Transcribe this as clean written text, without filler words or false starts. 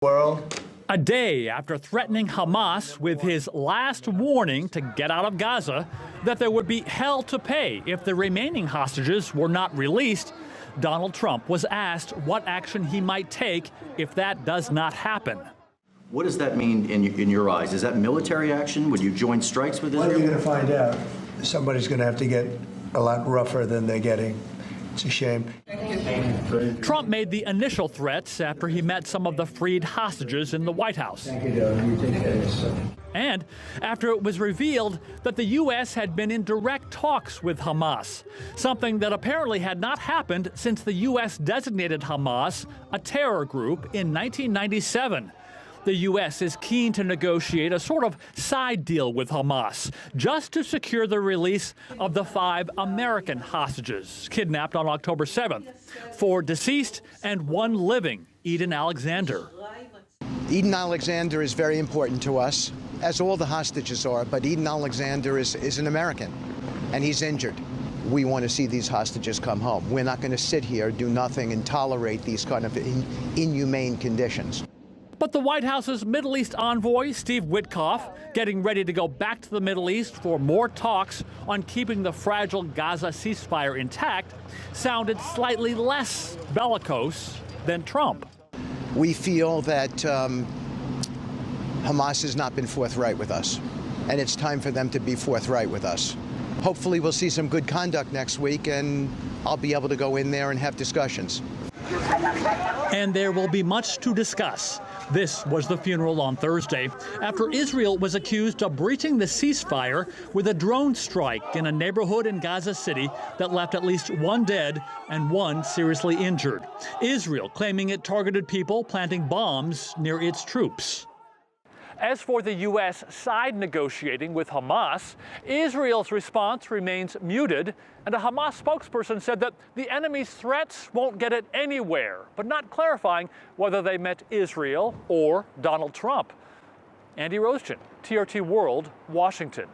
World. A day after threatening Hamas with his last warning to get out of Gaza that there would be hell to pay if the remaining hostages were not released, Donald Trump was asked what action he might take if that does not happen. What does that mean in your eyes? Is that military action? Would you join strikes with Israel? Well, you're going to find out. Somebody's going to have to get a lot rougher than they're getting. It's a shame. Trump made the initial threats after he met some of the freed hostages in the White House. And after it was revealed that the U.S. had been in direct talks with Hamas, something that apparently had not happened since the U.S. designated Hamas a terror group in 1997. The U.S. is keen to negotiate a sort of side deal with Hamas just to secure the release of the 5 American hostages kidnapped on October 7th, 4 deceased and 1 living, Eden Alexander. Eden Alexander is very important to us, as all the hostages are, but Eden Alexander is an American, and he's injured. We want to see these hostages come home. We're not going to sit here, do nothing, and tolerate these kind of inhumane conditions. But the White House's Middle East envoy, Steve Witkoff, getting ready to go back to the Middle East for more talks on keeping the fragile Gaza ceasefire intact, sounded slightly less bellicose than Trump. We feel that Hamas has not been forthright with us, and it's time for them to be forthright with us. Hopefully we'll see some good conduct next week, and I'll be able to go in there and have discussions. And there will be much to discuss. This was the funeral on Thursday after Israel was accused of breaching the ceasefire with a drone strike in a neighborhood in Gaza City that left at least 1 dead and 1 seriously injured. Israel claiming it targeted people planting bombs near its troops. As for the U.S. side negotiating with Hamas, Israel's response remains muted, and a Hamas spokesperson said that the enemy's threats won't get it anywhere, but not clarifying whether they meant Israel or Donald Trump. Andy Roesgen, TRT World, Washington.